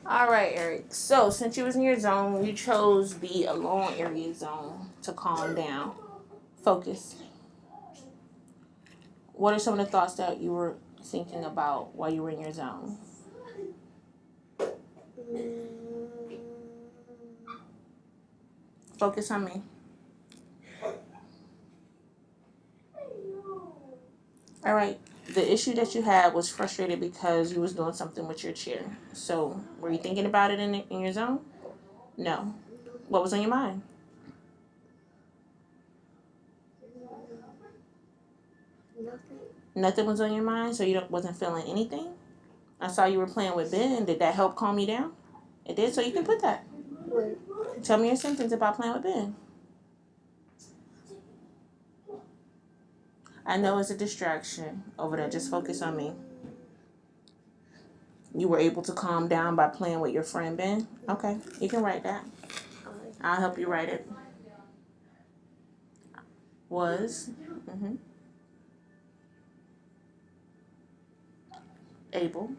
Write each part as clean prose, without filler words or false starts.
All right, Eric. So, since you was in your zone, you chose the alone area zone to calm down. Focus. What are some of the thoughts that you were thinking about while you were in your zone? Focus on me. All right. The issue that you had was frustrated because you was doing something with your chair. So, were you thinking about it in your zone? No. What was on your mind? Nothing. Nothing was on your mind, so you wasn't feeling anything? I saw you were playing with Ben. Did that help calm you down? It did, so you can put that. Wait. Tell me your sentence about playing with Ben. I know it's a distraction over there. Just focus on me. You were able to calm down by playing with your friend Ben? Okay, you can write that. I'll help you write it. Was able.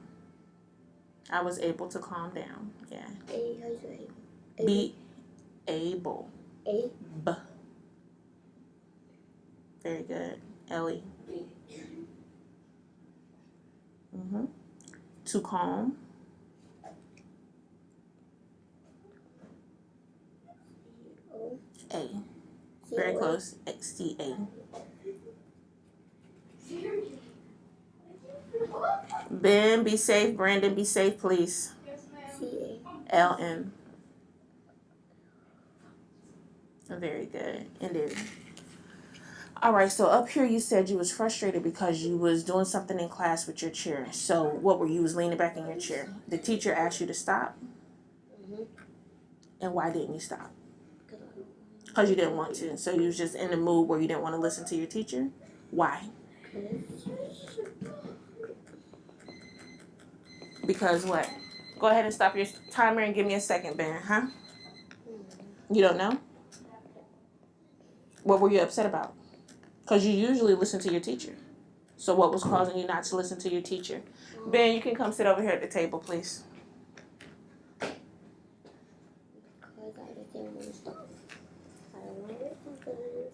I was able to calm down. Yeah. Be able. A. B. Very good. Ellie. To calm. A. Very close. XCA. Ben, be safe. Brandon, be safe, please. LM. Very good. Indeed. All right, so up here you said you was frustrated because you was doing something in class with your chair. So what were you? Was leaning back in your chair. The teacher asked you to stop? And why didn't you stop? Because you didn't want to. So you was just in the mood where you didn't want to listen to your teacher? Why? Because what? Go ahead and stop your timer and give me a second, Ben, huh? You don't know? What were you upset about? Because you usually listen to your teacher. So what was causing you not to listen to your teacher? Ben, you can come sit over here at the table, please. Because I didn't want to stop. I don't want to listen to this.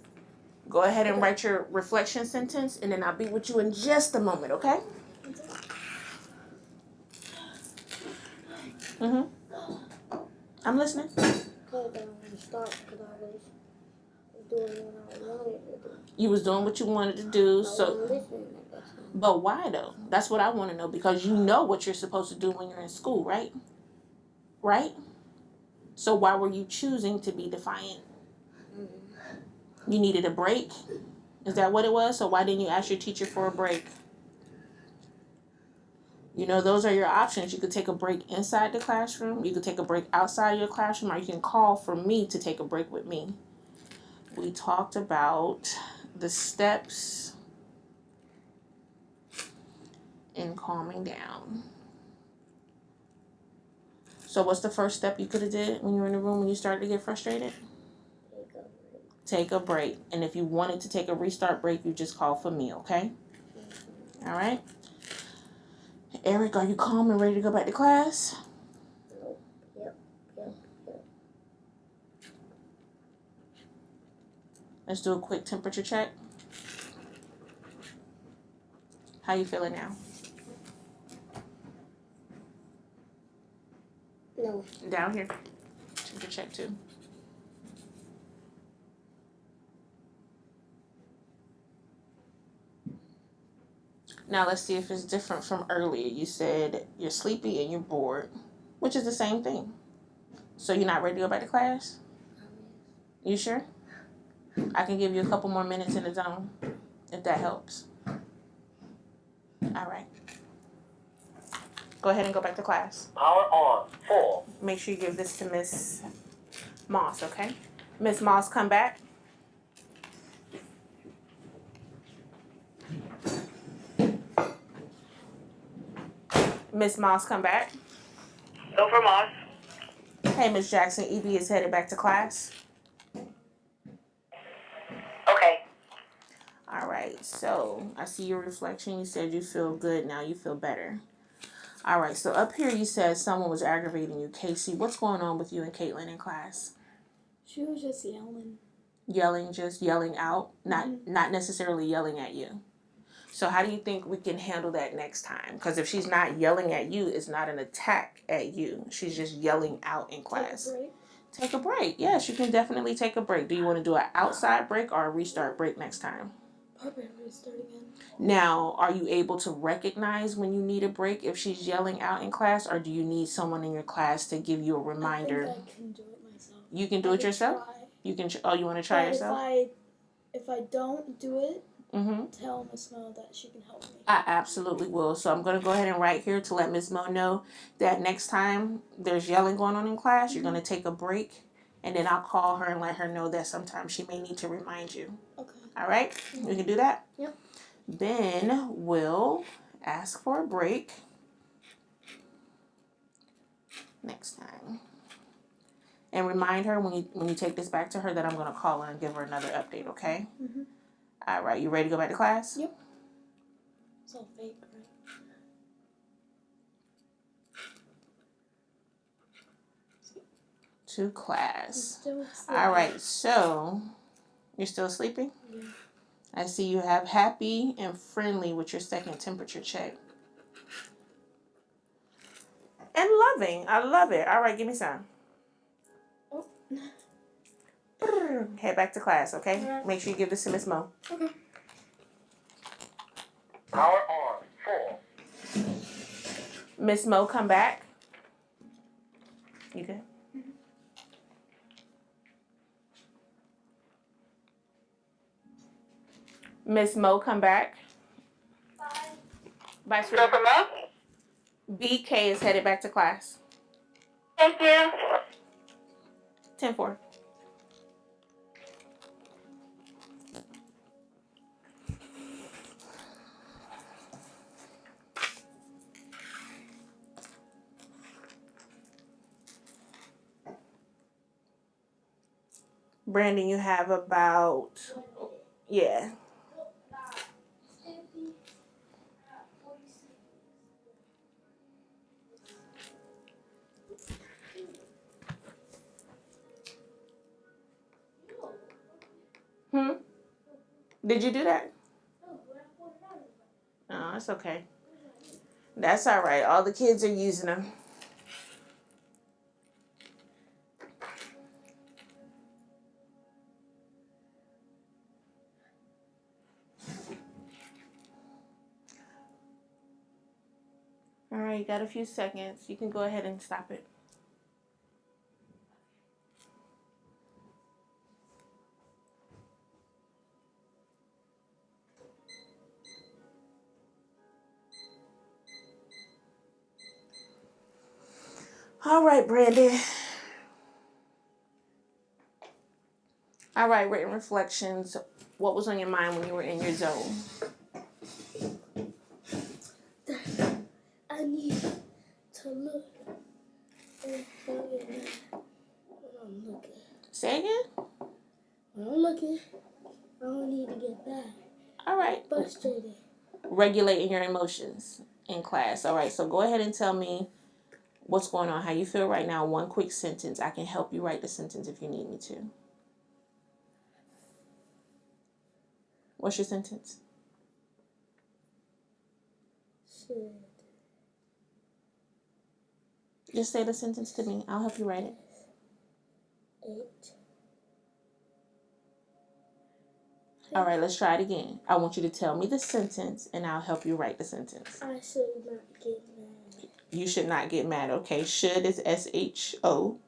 Go ahead and write your reflection sentence, and then I'll be with you in just a moment, okay? I'm listening. Because I don't want to stop because I was doing what I wanted to do. You was doing what you wanted to do, I wasn't listening at that time. But why though? That's what I want to know, because you know what you're supposed to do when you're in school, right? Right? So why were you choosing to be defiant? You needed a break? Is that what it was? So why didn't you ask your teacher for a break? You know, those are your options. You could take a break inside the classroom, you could take a break outside your classroom, or you can call for me to take a break with me. We talked about the steps in calming down. So what's the first step you could have did when you were in the room when you started to get frustrated? Take a break. And if you wanted to take a restart break, you just call for me, okay? All right? Eric, are you calm and ready to go back to class? Yep. Let's do a quick temperature check. How you feeling now? No. Down here. Temperature check too. Now let's see if it's different from earlier. You said you're sleepy and you're bored, which is the same thing. So you're not ready to go back to class? You sure? I can give you a couple more minutes in the zone, if that helps. All right. Go ahead and go back to class. Power on. 4. Make sure you give this to Miss Moss, okay? Miss Moss, come back. Miss Moss, come back. Go for Moss. Hey, Miss Jackson, Evie is headed back to class. Okay. All right, so I see your reflection. You said you feel good now. You feel better. All right, so up here you said someone was aggravating you. Casey, what's going on with you and Caitlin in class? She was just yelling. Yelling, just yelling out, not necessarily yelling at you. So how do you think we can handle that next time? Because if she's not yelling at you, it's not an attack at you. She's just yelling out in class. Take a break. Take a break. Yes, you can definitely take a break. Do you want to do an outside break or a restart break next time? Probably restart again. Now, are you able to recognize when you need a break if she's yelling out in class, or do you need someone in your class to give you a reminder? I think I can do it myself. You can do it yourself? Try. You can. Oh, you want to try yourself? If I don't do it, tell Miss Mo that she can help me. I absolutely will. So I'm going to go ahead and write here to let Miss Mo know that next time there's yelling going on in class, you're going to take a break, and then I'll call her and let her know that sometimes she may need to remind you. Okay. All right? We can do that? Yep. Then we'll ask for a break next time. And remind her when you take this back to her that I'm going to call her and give her another update, okay? All right, you ready to go back to class? Yep. It's all fake, right? To class. Still All right, so you're still sleeping? Yeah. I see you have happy and friendly with your second temperature check. And loving. I love it. All right, give me some. Oh. Head back to class, okay? Alright. Make sure you give this to Miss Mo. Okay. Power on. 4. Miss Mo, come back. You good? Miss Mo, come back. Bye, Go sweetie. for Mo? BK is headed back to class. Thank you. 10-4. Brandon, you have about, yeah. Did you do that? Oh, that's okay. That's all right. All the kids are using them. All right, you got a few seconds. You can go ahead and stop it. All right, Brandon. All right, written reflections. What was on your mind when you were in your zone? I need to look and when I'm looking. Say again? When I'm looking, I don't need to get back. All right. Frustrated. Regulating your emotions in class. All right, so go ahead and tell me what's going on, how you feel right now. One quick sentence. I can help you write the sentence if you need me to. What's your sentence? Should. Just say the sentence to me. I'll help you write it. 8. All right, let's try it again. I want you to tell me the sentence, and I'll help you write the sentence. I should not get mad. You should not get mad, okay? Should is SHOULD.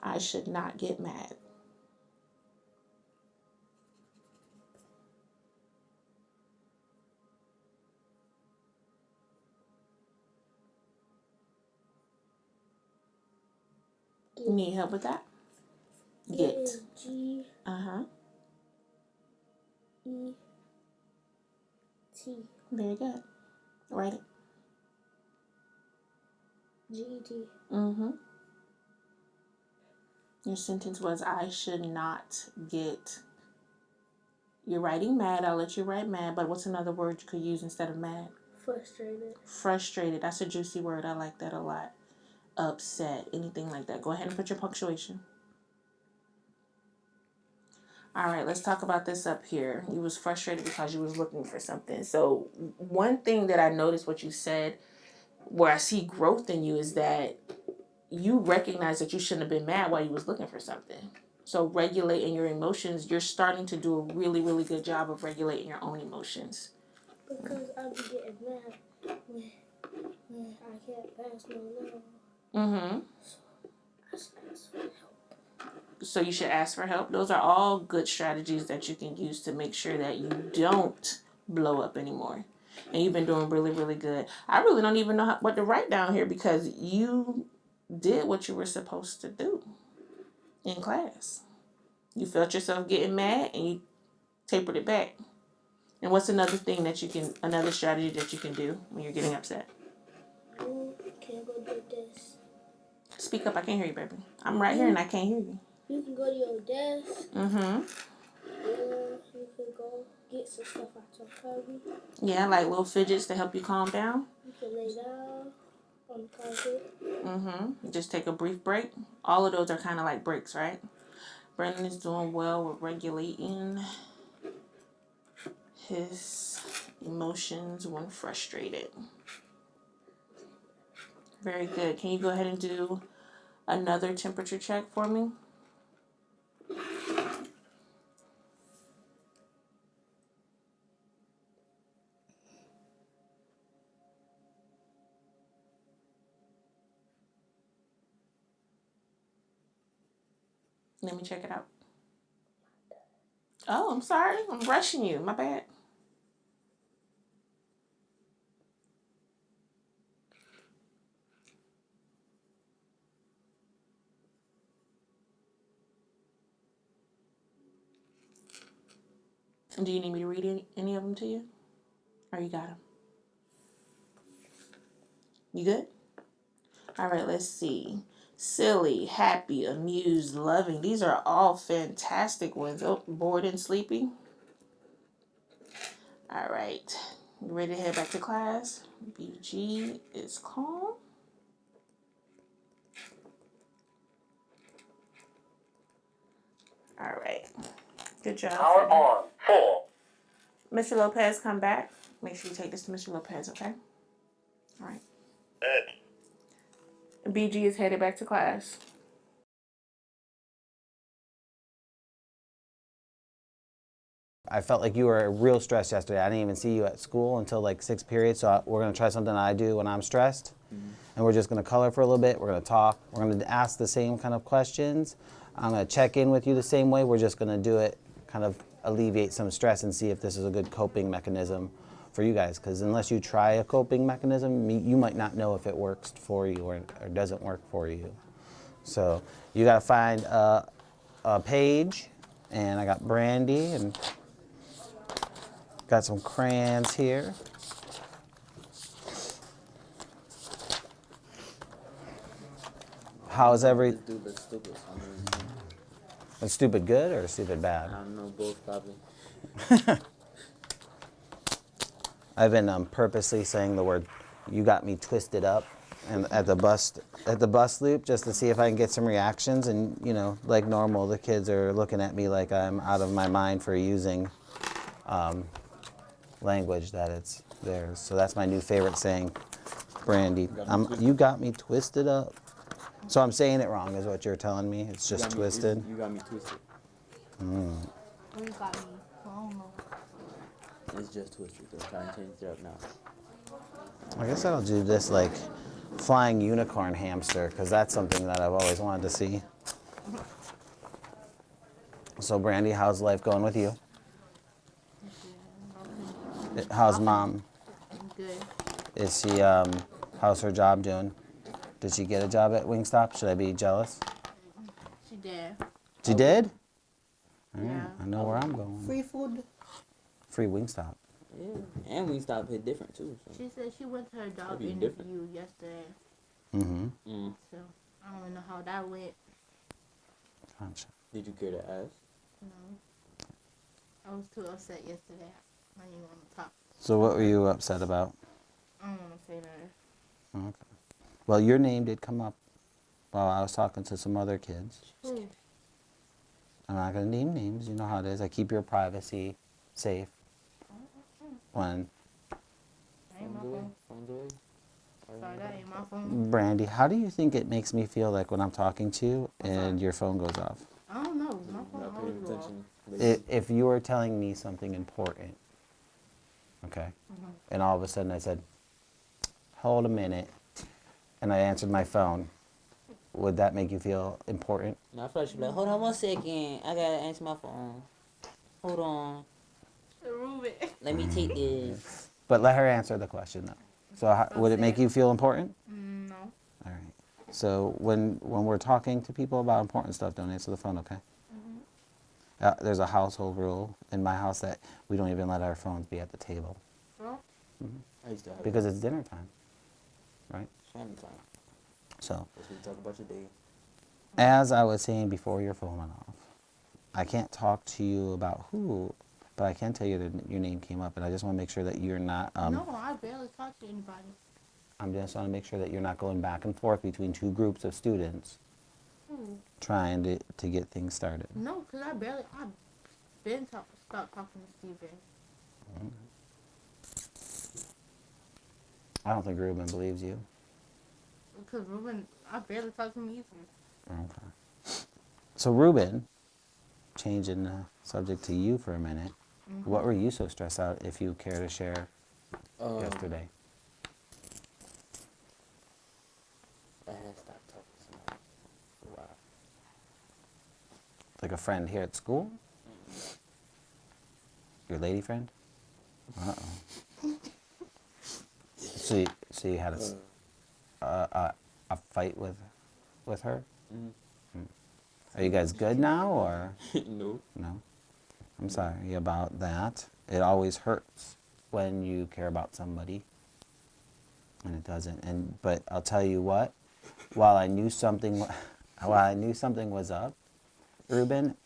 I should not get mad. You need help with that? Get. G. E. T. Very good. Write it. G. T. Your sentence was, I should not get... You're writing mad. I'll let you write mad. But what's another word you could use instead of mad? Frustrated. Frustrated. That's a juicy word. I like that a lot. Upset. Anything like that. Go ahead and put your punctuation. All right, let's talk about this up here. You was frustrated because you was looking for something. So one thing that I noticed what you said, where I see growth in you, is that you recognize that you shouldn't have been mad while you was looking for something. So regulating your emotions, you're starting to do a really, really good job of regulating your own emotions. Because I be getting mad when I can't pass no level. Mm-hmm. So I should ask for help. So you should ask for help. Those are all good strategies that you can use to make sure that you don't blow up anymore. And you've been doing really, really good. I really don't even know what to write down here because you did what you were supposed to do in class. You felt yourself getting mad and you tapered it back. And what's another thing that you can, another strategy that you can do when you're getting upset? You can go do this. Speak up, I can't hear you, baby. I'm right here and I can't hear you. You can go to your desk. Mm-hmm. Or you can go get some stuff out your cubby. Yeah, like little fidgets to help you calm down. You can lay down on the carpet. Mm-hmm. Just take a brief break. All of those are kind of like breaks, right? Brandon is doing well with regulating his emotions when frustrated. Very good. Can you go ahead and do another temperature check for me? Let me check it out. Oh, I'm sorry. I'm rushing you. My bad. Do you need me to read any of them to you? Or you got them? You good? All right, let's see. Silly, happy, amused, loving. These are all fantastic ones. Oh, bored and sleepy. All right. You ready to head back to class? BG is calm. All right. Good job. Power on. 4. Mr. Lopez, come back. Make sure you take this to Mr. Lopez, okay? All right. BG is headed back to class. I felt like you were real stressed yesterday. I didn't even see you at school until like 6th period, so we're going to try something I do when I'm stressed. And we're just going to color for a little bit. We're going to talk. We're going to ask the same kind of questions. I'm going to check in with you the same way. We're just going to do it, kind of alleviate some stress and see if this is a good coping mechanism for you guys. Because unless you try a coping mechanism, you might not know if it works for you or doesn't work for you. So you got to find a page, and I got Brandy and got some crayons here. How's every... Stupid. Is stupid good or stupid bad? I don't know, both probably. I've been purposely saying the word "you got me twisted up" and at the bus loop just to see if I can get some reactions. And you know, like normal, the kids are looking at me like I'm out of my mind for using language that it's theirs. So that's my new favorite saying, Brandy. You got me twisted up. So I'm saying it wrong, is what you're telling me. It's just twisted. You got me twisted. Mm. You got me. I don't know. It's just twisted. I'm trying to change it up now. I guess I'll do this like flying unicorn hamster, because that's something that I've always wanted to see. So Brandy, how's life going with you? How's mom? Good. Is she, how's her job doing? Did she get a job at Wingstop? Should I be jealous? She did. She did? Yeah. I know where I'm going. Free food. Free Wingstop. Yeah, and we stopped hit different too. So. She said she went to her job That'd be interview different. yesterday. Mm-hmm. Mm. So I don't know how that went. Gotcha. Did you care to ask? No. I was too upset yesterday. I didn't want to talk. So what were you upset about? I don't want to say that. Okay. Well, your name did come up while I was talking to some other kids. Who? I'm not going to name names. You know how it is. I keep your privacy safe. When, That ain't my Phone's away. phone. Phone's away. Sorry, that ain't my phone. Brandy, how do you think it makes me feel like when I'm talking to you and your phone goes off? I don't know. My phone Not always paying go off. attention. If you were telling me something important, okay, and all of a sudden I said, hold a minute, and I answered my phone, would that make you feel important? No, I feel like she'd be like, hold on 1 second. I gotta answer my phone. Hold on. Ruben. Let me take this. But let her answer the question though. So would it make you feel important? No. All right. So when we're talking to people about important stuff, don't answer the phone, okay? There's a household rule in my house that we don't even let our phones be at the table Well, I used to have because it's dinner time, right? family time. So Let's talk about your day. as I was saying before your phone went off, I can't talk to you about who, but I can tell you that your name came up, and I just want to make sure that you're not. no, I barely talk to anybody. I'm just want to make sure that you're not going back and forth between two groups of students Who? trying to get things started. No, because I've been stopped talking to Steven. I don't think Ruben believes you. Because Ruben, I barely talk to him either. Okay. So Ruben, changing the subject to you for a minute, what were you so stressed out, if you care to share, yesterday? I had stopped talking to somebody for a while. Like a friend here at school? Your lady friend? Uh-oh. So you had a fight with her? Are you guys good now, or? No. No? I'm sorry about that. It always hurts when you care about somebody, and it doesn't. But I'll tell you what, while I knew something was up, Ruben,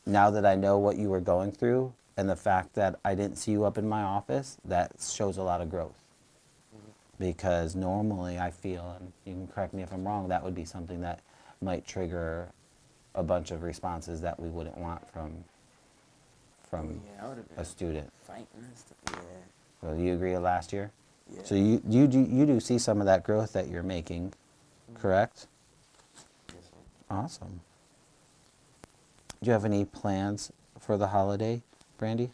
now that I know what you were going through and the fact that I didn't see you up in my office, that shows a lot of growth. Because normally I feel, and you can correct me if I'm wrong, that would be something that might trigger a bunch of responses that we wouldn't want from Yeah, I would have been a student. fighting and stuff. Yeah. Well, you agree with last year? Yeah. So you do see some of that growth that you're making, correct? Yes, sir. Awesome. Do you have any plans for the holiday, Brandy?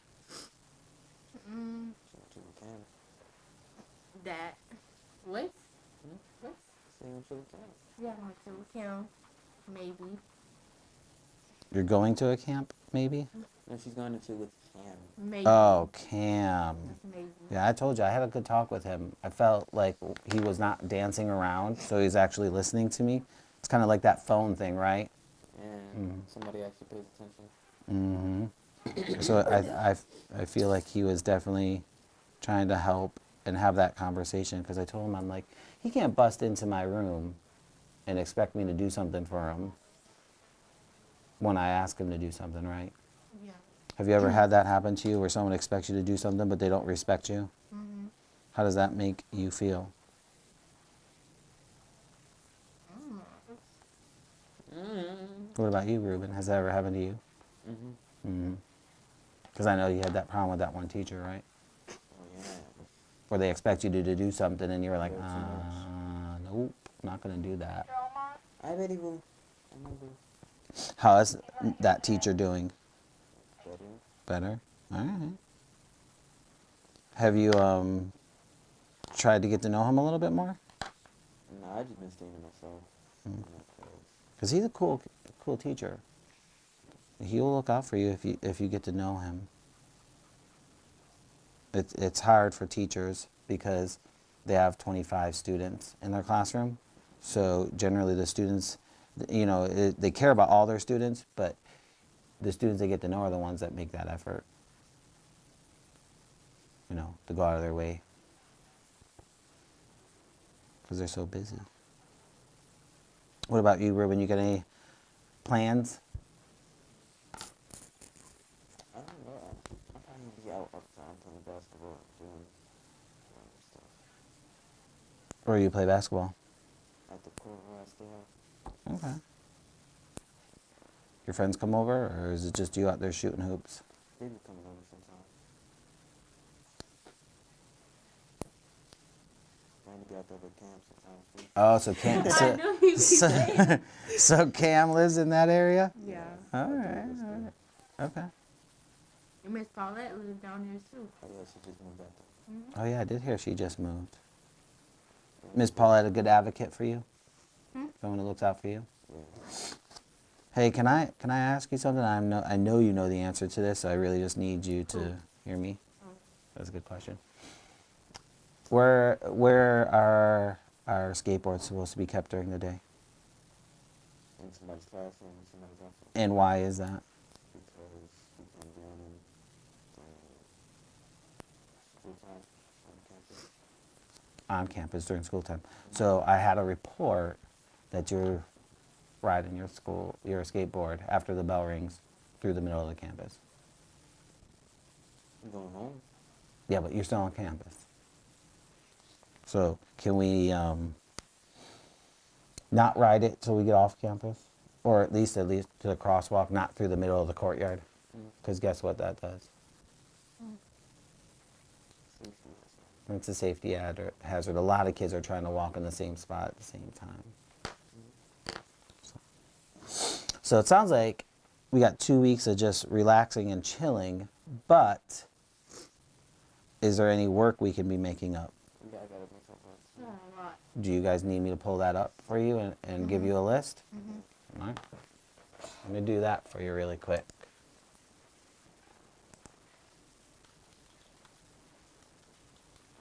So we can. That. What? What? Say until we can. Yeah, until we can. Maybe. You're going to a camp, maybe? No, she's going into with Cam. Maybe. Oh, Cam. Maybe. Yeah, I told you, I had a good talk with him. I felt like he was not dancing around, so he's actually listening to me. It's kind of like that phone thing, right? And somebody actually pays attention. Mm-hmm. So I feel like he was definitely trying to help and have that conversation, because I told him, I'm like, he can't bust into my room and expect me to do something for him when I ask him to do something, right? Yeah. Have you ever had that happen to you where someone expects you to do something but they don't respect you? Mm-hmm. How does that make you feel? What about you, Ruben? Has that ever happened to you? Mm-hmm. Because I know you had that problem with that one teacher, right? Oh, yeah. Where they expect you to do something and you were like, Yeah, too much. nope, not going to do that. I bet he will. I remember. How is that teacher doing? Better. Better? All right. Have you tried to get to know him a little bit more? No, I just been staying to myself. Because he's a cool teacher. He'll look out for you if you get to know him. It's hard for teachers because they have 25 students in their classroom. So generally the students, they care about all their students, but the students they get to know are the ones that make that effort, to go out of their way because they're so busy. What about you, Ruben? You got any plans Or you play basketball? At the court where I stay at. Okay. Your friends come over, or is it just you out there shooting hoops? They be coming over sometimes. Trying to be out there with Cam sometimes too. Oh, so Cam. I knew he'd be saying. So Cam lives in that area. Yeah. All right. All right. Okay. And Miss Paulette lives down here too. Oh yeah, she just moved out there. Oh yeah, I did hear she just moved. Miss Paulette, a good advocate for you? Someone who looks out for you? Yeah. Hey, can I ask you something? I know you know the answer to this, so I really just need you to hear me. That's a good question. Where are our skateboards supposed to be kept during the day? In somebody's classroom, in somebody's office. And why is that? Because we can be on in school time on campus. On campus during school time. So I had a report that you're riding your skateboard after the bell rings through the middle of the campus. I'm going home. Yeah, but you're still on campus. So can we not ride it till we get off campus? Or at least to the crosswalk, not through the middle of the courtyard? Because guess what that does? Safety. It's a safety hazard. A lot of kids are trying to walk in the same spot at the same time. So it sounds like we got 2 weeks of just relaxing and chilling, but is there any work we can be making up? Yeah, I gotta make up for it. Oh, a lot. Do you guys need me to pull that up for you and give you a list? All right. I'm going to do that for you really quick.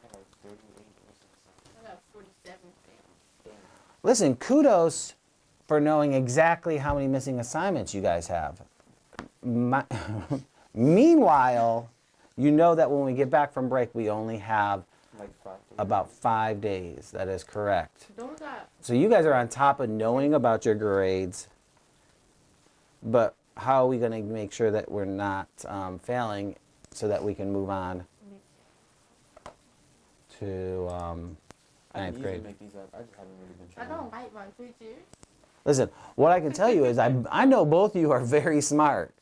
I got 38 or something. I got 47 things. Listen, kudos for knowing exactly how many missing assignments you guys have. Meanwhile, you know that when we get back from break, we only have Like 5 days. about 5 days. That is correct. Don't we got So you guys are on top of knowing about your grades, but how are we going to make sure that we're not failing so that we can move on to I can ninth easily grade? make these up. I just haven't really been I trying. don't like my pictures. Listen, what I can tell you is I know both of you are very smart.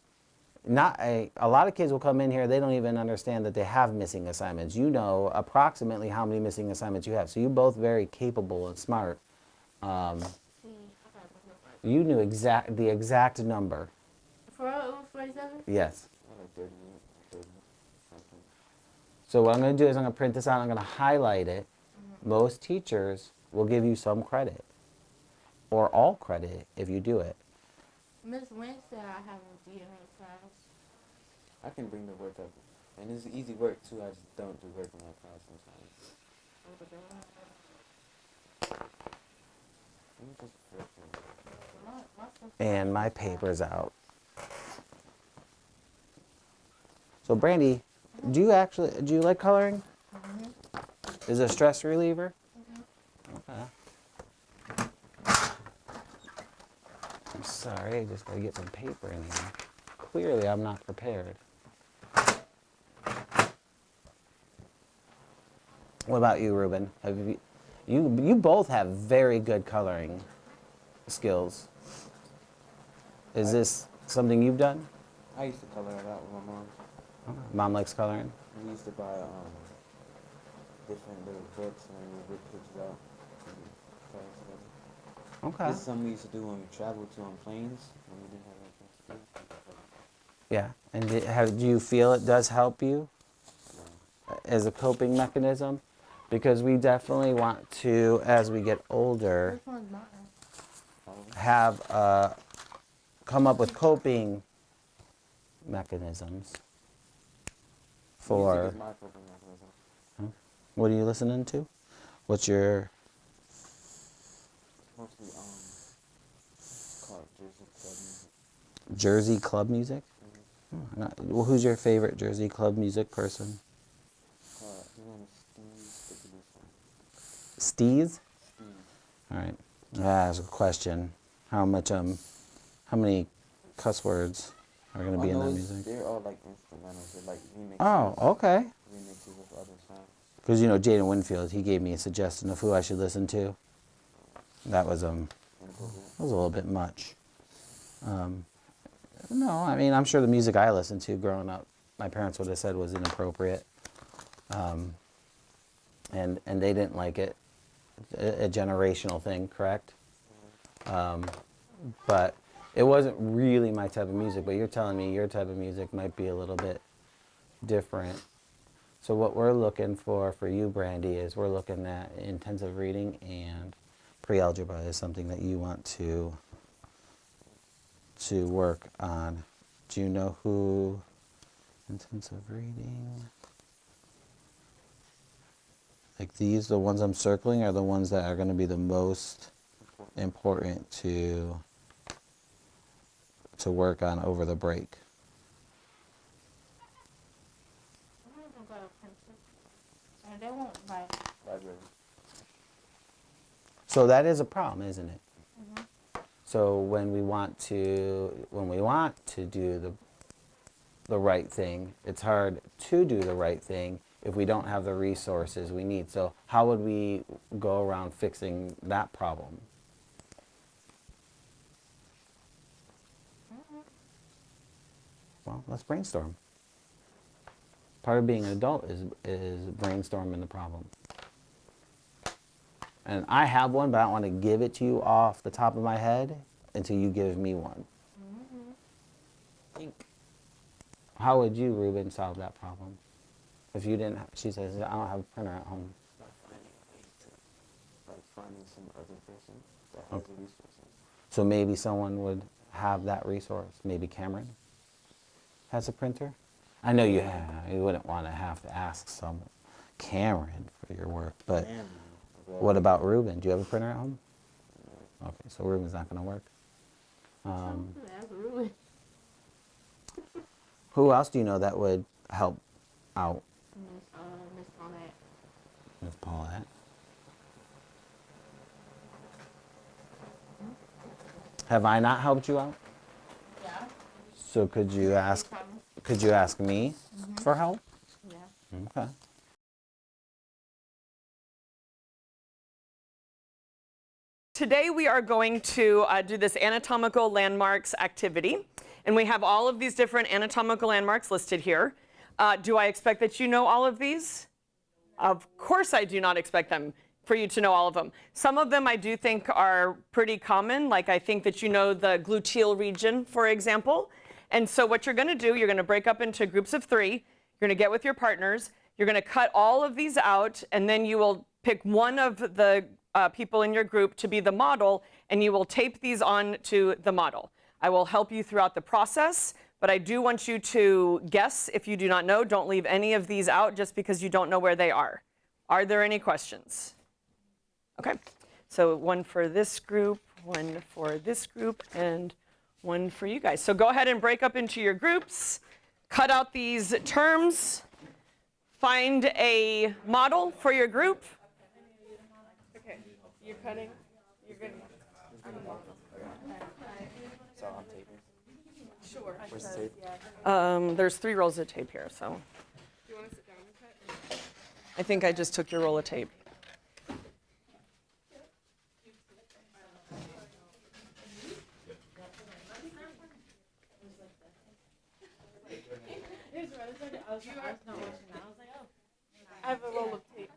Not a lot of kids will come in here, they don't even understand that they have missing assignments. You know approximately how many missing assignments you have. So you're both very capable and smart. See, I gotta look up my You knew the exact number. For real, it was 47? Yes. I like 38, 30, something. So what I'm going to do is I'm going to print this out. I'm going to highlight it. Most teachers will give you some credit or all credit if you do it. Miss Wynn said I haven't been in her class. I can bring the work up. And it's easy work too. I just don't do work in my class sometimes. Let me just flip it. And my paper's out. So Brandy, do you like coloring? Is it a stress reliever? Okay. I'm sorry, I just gotta get some paper in here. Clearly I'm not prepared. What about you, Ruben? Have you both have very good coloring skills. Is this something you've done? I used to color a lot with my mom. Mom likes coloring? We used to buy different little books and we would rip pictures out. And color together. Okay. This is something we used to do when we traveled to on planes when we didn't have anything to do. Yeah. And do you feel it does help you as a coping mechanism? Because we definitely want to, as we get older, Which one's mine? have come up with coping mechanisms for. Music is my coping mechanism. What are you listening to? What's your? Mostly called Jersey Club music. Jersey club music? Well, who's your favorite Jersey club music person? His name is Steve, the producer. Steez? Steve. All right. That's a question. How many cuss words are going to be in that music? They're all like instrumentals. They're like remixes. Oh, okay. Remixes of other songs. Because you know, Jaden Winfield, he gave me a suggestion of who I should listen to. That was a little bit much. No, I mean, I'm sure the music I listened to growing up, my parents would have said was inappropriate, and they didn't like it. A generational thing, correct? But it wasn't really my type of music. But you're telling me your type of music might be a little bit different. So what we're looking for you, Brandy, is we're looking at intensive reading and pre-algebra is something that you want to work on. Do you know who intensive reading? Like these, the ones I'm circling, are the ones that are going to be the most important to work on over the break. I'm not gonna go to Princess. And they won't buy. Library. So that is a problem, isn't it? So when we want to do the right thing, it's hard to do the right thing if we don't have the resources we need. So how would we go around fixing that problem? Well, let's brainstorm. Part of being an adult is brainstorming the problem. And I have one, but I don't want to give it to you off the top of my head until you give me one. How would you, Ruben, solve that problem? If you didn't, she says, I don't have a printer at home. Finding some other person that has the resources. So maybe someone would have that resource. Maybe Cameron has a printer. I know you wouldn't want to have to ask some Cameron for your work, but what about Ruben? Do you have a printer at home? Okay, so Ruben's not going to work. That's rude. Who else do you know that would help out? Miss Paulette. Miss Paulette. Have I not helped you out? Yeah. So could you ask me for help? Yeah. Okay. Today we are going to do this anatomical landmarks activity, and we have all of these different anatomical landmarks listed here. Do I expect that you know all of these? Of course I do not expect them for you to know all of them. Some of them I do think are pretty common, like I think that you know the gluteal region, for example. And so what you're going to do, you're going to break up into groups of 3. You're going to get with your partners. You're going to cut all of these out, and then you will pick one of the people in your group to be the model, and you will tape these on to the model. I will help you throughout the process, but I do want you to guess if you do not know. Don't leave any of these out just because you don't know where they are. Are there any questions? Okay, so one for this group, one for this group, and one for you guys. So go ahead and break up into your groups, cut out these terms, find a model for your group. Okay, you're cutting, you're good. So I'm taping. Sure. Where's the tape? There's 3 rolls of tape here, so. Do you want to sit down and cut? I think I just took your roll of tape. I have a roll of tape.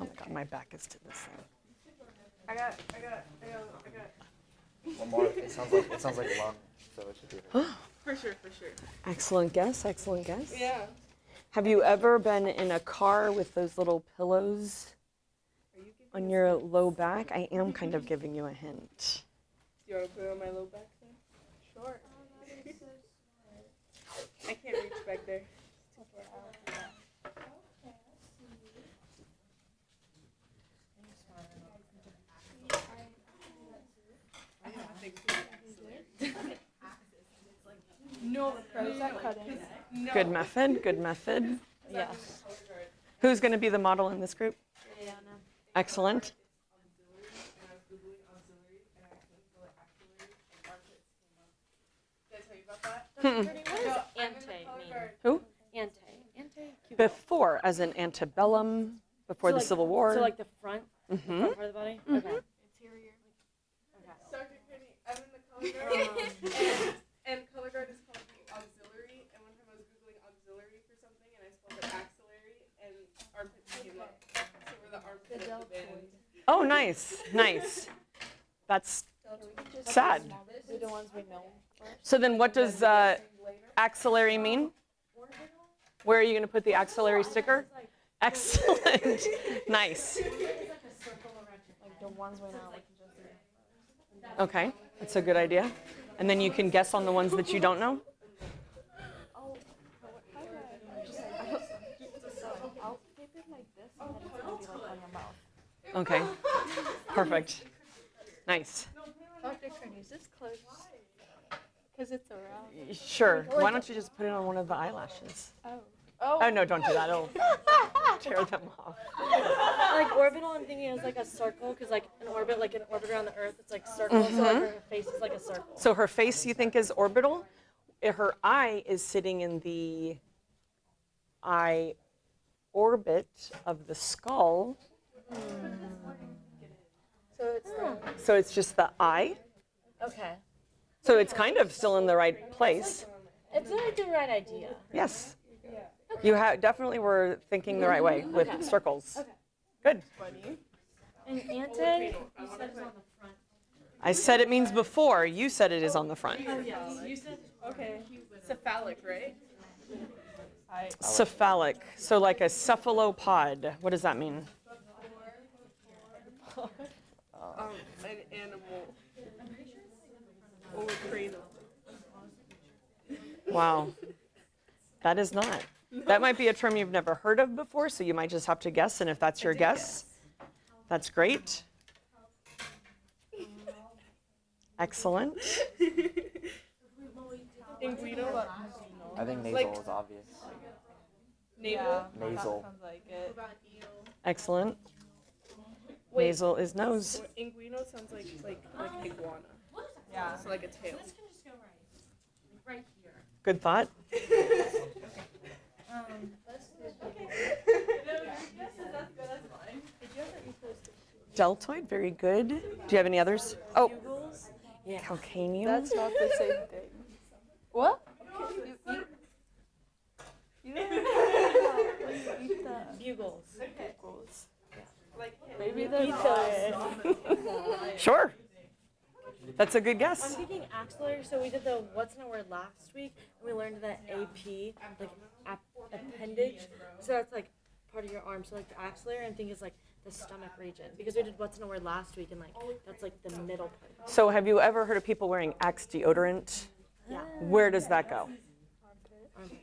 Oh my God, my back is to this thing. I got. One more. It sounds like a long, so it should be. For sure. Excellent guess, excellent guess. Yeah. Have you ever been in a car with those little pillows on your low back? I am kind of giving you a hint. Do you want to put it on my low back then? Sure. I can't reach back there. It's too far out. No, the pros at cutting. Good method, good method. Yes. Who's going to be the model in this group? Excellent. Did I tell you about that? What does ante mean? Who? Ante. Cute. Before, as in antebellum, before the Civil War. So like the front? The front part of the body? Okay. Dr. Kearney, I'm in the color guard, and color guard is called the auxiliary, and one time I was Googling auxiliary for something, and I spelled it axillary, and armpits came up. So we're the armpit of the band. Oh, nice, nice. That's sad. We're the ones we know. So then what does axillary mean? Where are you going to put the axillary sticker? Excellent. Nice. Like the ones we know. Okay, that's a good idea. And then you can guess on the ones that you don't know? I'll keep it like this, and then it's gonna be like on your mouth. Okay, perfect. Nice. Dr. Kearney, is this close? Because it's around. Sure. Why don't you just put it on one of the eyelashes? Oh, no, don't do that. It'll tear them off. Like orbital, I'm thinking is like a circle, because like an orbit around the Earth, it's like circle. So like her face is like a circle. So her face, you think, is orbital? Her eye is sitting in the eye orbit of the skull. So it's just the eye. Okay. So it's kind of still in the right place. It's like the right idea. Yes. You definitely were thinking the right way with circles. Good. And ante, you said it's on the front. I said it means before. You said it is on the front. Oh yes, you said. Okay, cephalic, right? Cephalic. So like a cephalopod. What does that mean? An animal. Or cranial. Wow. That is not. That might be a term you've never heard of before, so you might just have to guess, and if that's your guess, that's great. Excellent. Inguino. I think nasal is obvious. Navel. Nasal. Sounds like it. Excellent. Wait. Nasal is nose. Inguino sounds like iguana. Yeah. So like a tail. Good thought. Deltoid, very good. Do you have any others? Oh, calcaneal. That's not the same thing. What? You eat the Bugles. bugles. Maybe they're not. Sure. That's a good I'm guess. thinking axillary, so we did the what's in a word last week, and we learned that AP, like appendage, so that's like part of your arm. So like the axillary, I'm thinking is like the stomach region, because we did what's in a word last week, and like that's like the middle part. So have you ever heard of people wearing Axe deodorant? Yeah. Where does that go?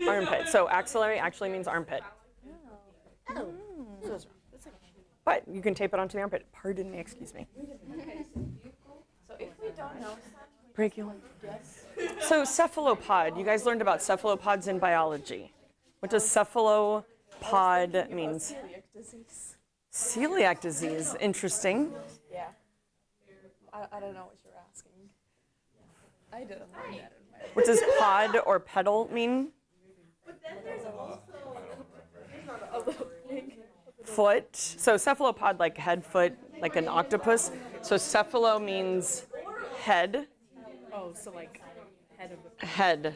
Armpit. So axillary actually means armpit. Oh. So it's wrong. That's okay. But you can tape it onto the armpit. Pardon me, excuse me. So if we don't know, Brachial. So cephalopod, you guys learned about cephalopods in biology. What does cephalopod means? celiac disease. Celiac disease, interesting. Yeah. I don't know what you're asking. I didn't learn that in my What does pod or pedal mean? Foot. So cephalopod, like head, foot, like an octopus. So cephalo means head. Oh, so like head of the. Head.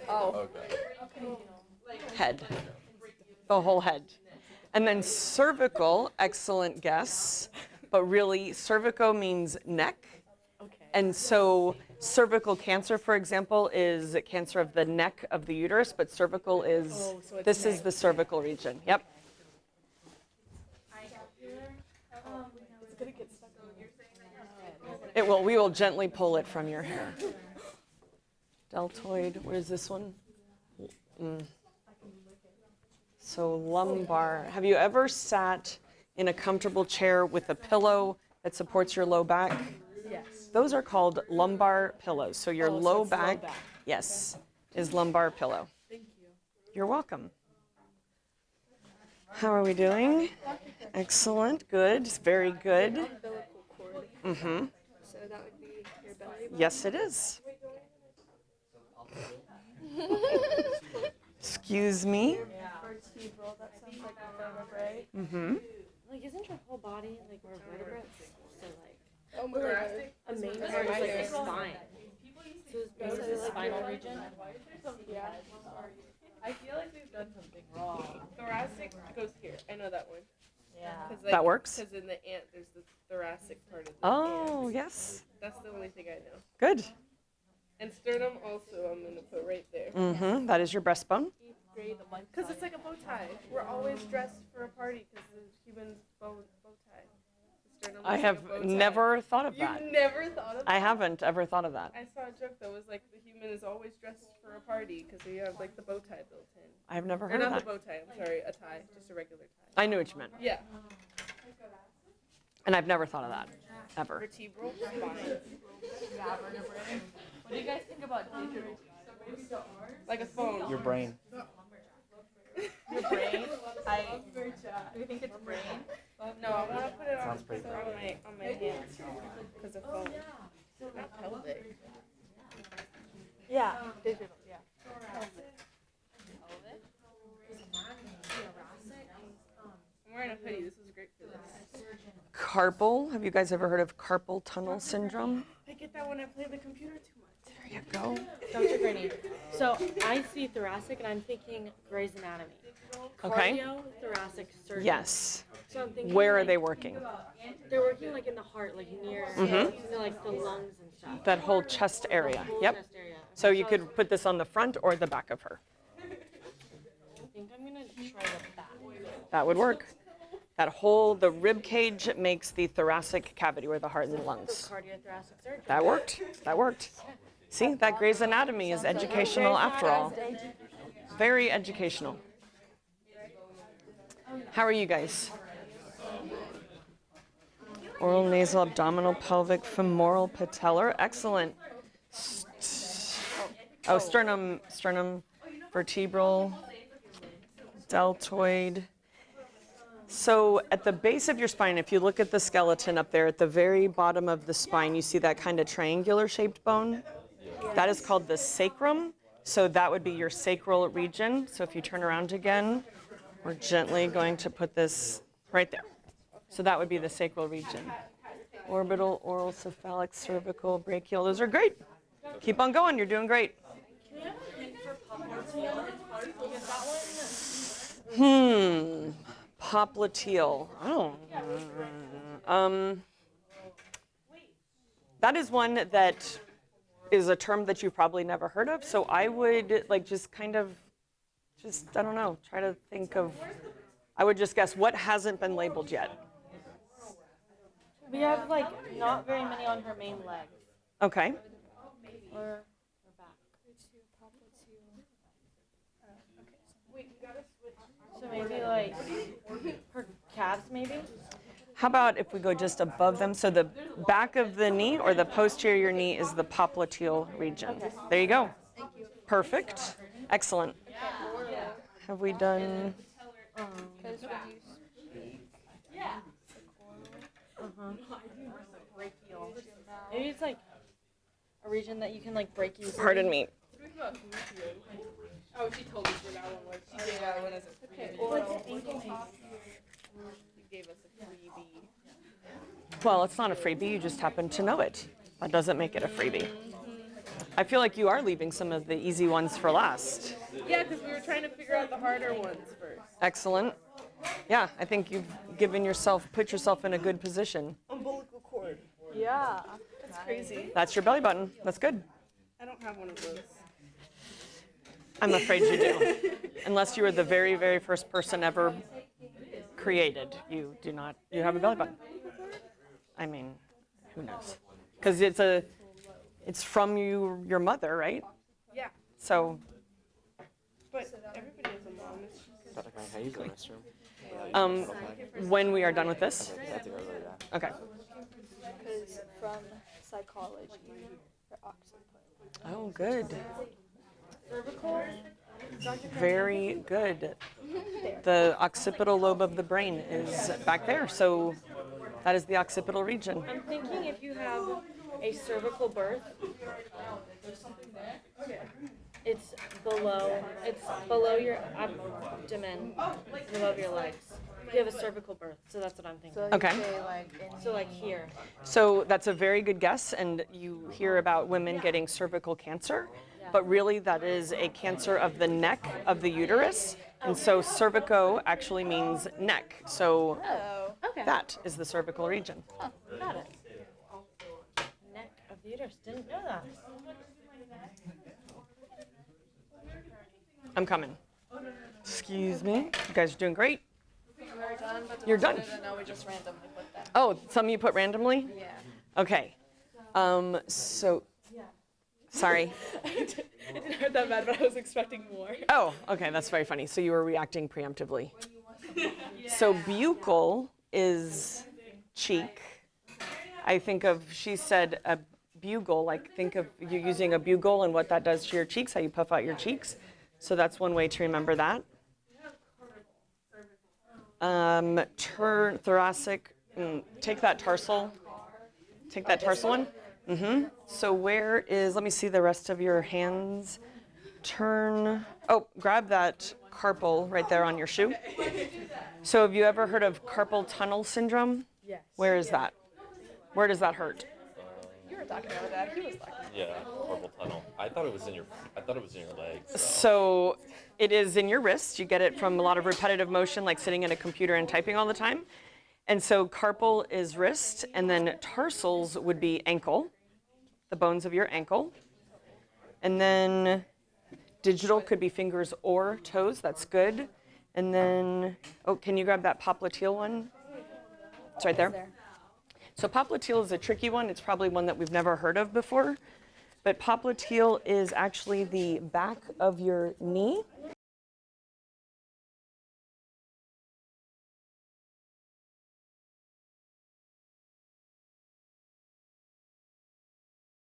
Oh. Head. The whole head. And then cervical, excellent guess. But really, cervical means neck. Okay. And so cervical cancer, for example, is cancer of the neck of the uterus, but cervical is, so it's this is neck. the cervical region. Yep. It's gonna get stuck in my head. It will, we will gently pull it from your hair. Deltoid, what is this one? So lumbar. Have you ever sat in a comfortable chair with a pillow that supports your low back? Yes. Those are called lumbar pillows. So your Oh, so low it's low back, back. yes, is lumbar pillow. Thank you. You're welcome. How are we doing? Excellent, good, very good. Umbilical cord. Mm-hmm. So that would be your belly button. Yes, it is. Excuse me. Vertebral, that sounds like a vertebrae. Mm-hmm. Like, isn't your whole body like we're vertebrates? So like, Oh my god. a main part is like the spine. So it's basically the spinal region. Yeah. I feel like we've done something wrong. Thoracic goes here. I know that one. Yeah. That works. Because in the ant, there's the thoracic part of the Oh, ant. yes. That's the only thing I know. Good. And sternum also, I'm gonna put right there. Mm-hmm. That is your breastbone. Because it's like a bow tie. We're always dressed for a party because the human's bow tie. The sternum I looks have like a bow tie. never thought of that. You've never thought of that? I haven't ever thought of that. I saw a joke that was like the human is always dressed for a party because you have like the bow tie built in. I've never Or heard of not the that. bow tie, I'm sorry, a tie, just a regular tie. I knew what you meant. Yeah. And I've never thought of that, ever. Vertebral spine. What do you guys think about digital? Like a phone. Your brain. Your brain? Do you think it's brain? No, I want to put it on, Sounds pretty on my hands because of phone. Not pelvic. Yeah, digital, yeah. I'm wearing a hoodie. This is great for this. Carpal. Have you guys ever heard of carpal tunnel syndrome? I get that when I play the computer too much. There you go. Dr. Kearney. So I see thoracic and I'm thinking Grey's Anatomy. Okay. Cardiothoracic surgery. Yes. So I'm thinking Where are like, they working? They're working like in the heart, like near like the lungs and stuff. That whole chest area. Whole Yep. chest area. So you could put this on the front or the back of her. I think I'm gonna try the back. That would work. That whole, the rib cage makes the thoracic cavity where the heart and the lungs. Cardiothoracic surgery. That worked. That worked. See, that Grey's Anatomy is educational after all. Very educational. How are you guys? Oral, nasal, abdominal, pelvic, femoral, patellar. Excellent. Oh, sternum, vertebral, deltoid. So at the base of your spine, if you look at the skeleton up there, at the very bottom of the spine, you see that kind of triangular shaped bone? That is called the sacrum. So that would be your sacral region. So if you turn around again, we're gently going to put this right there. So that would be the sacral region. Orbital, oral, cephalic, cervical, brachial. Those are great. Keep on going. You're doing great. Popliteal. Oh. That is one that is a term that you've probably never heard of. So I would like just kind of, I don't know, try to think of, I would just guess what hasn't been labeled yet. We have like not very many on her main leg. Okay. Or her back. So maybe like her calves maybe? How about if we go just above them? So the back of the knee or the posterior knee is the popliteal region. Okay. There you go. Perfect. Excellent. Have we done? Maybe it's like a region that you can like break easily. Pardon me. Oh, she told us where that one was. She gave that one as a freebie. She gave us a freebie. Well, it's not a freebie. You just happen to know it. That doesn't make it a freebie. I feel like you are leaving some of the easy ones for last. Yeah, because we were trying to figure out the harder ones first. Excellent. Yeah, I think you've put yourself in a good position. Umbilical cord. Yeah. That's crazy. That's your belly button. That's good. I don't have one of those. I'm afraid you do. Unless you were the very, very first person ever created, you do not. You have a belly button. I mean, who knows? Because it's from your mother, right? Yeah, So, but everybody has a mom. It's just Dr. Kearney, can I use the restroom? when we are done with this, I have to go really bad. okay. Because from psychology, her occiput. Oh, good. Very good. The occipital lobe of the brain is back there, so that is the occipital region. I'm thinking if you have a cervical birth, It's below your abdomen, above your legs. You have a cervical birth, so that's what I'm thinking. Okay. So like here. So that's a very good guess, and you hear about women getting cervical cancer, but really that is a cancer of the neck of the uterus, and so cervico actually means neck. So Okay. that is the cervical region. Got it. Neck of the uterus. Didn't know that. I'm coming. Excuse me. You guys are doing great. We're done, but You're done. No, we just randomly put that. Oh, some you put randomly? Yeah. Okay. So, sorry. It didn't hurt that bad, but I was expecting more. Oh, okay, that's very funny. So you were reacting preemptively. So buccal is cheek. I think of, she said a bugle, like think of you using a bugle and what that does to your cheeks, how you puff out your cheeks. So that's one way to remember that. Turn thoracic, take that tarsal one. So where is, let me see the rest of your hands. Grab that carpal right there on your shoe. So have you ever heard of carpal tunnel syndrome? Yes. Where is that? Where does that hurt? You were talking about that. He was talking. Yeah, carpal tunnel. I thought it was in your legs. So it is in your wrist. You get it from a lot of repetitive motion, like sitting at a computer and typing all the time. And so carpal is wrist, and then tarsals would be ankle, the bones of your ankle. And then digital could be fingers or toes. That's good. And then, can you grab that popliteal one? It's right there. So popliteal is a tricky one. It's probably one that we've never heard of before. But popliteal is actually the back of your knee.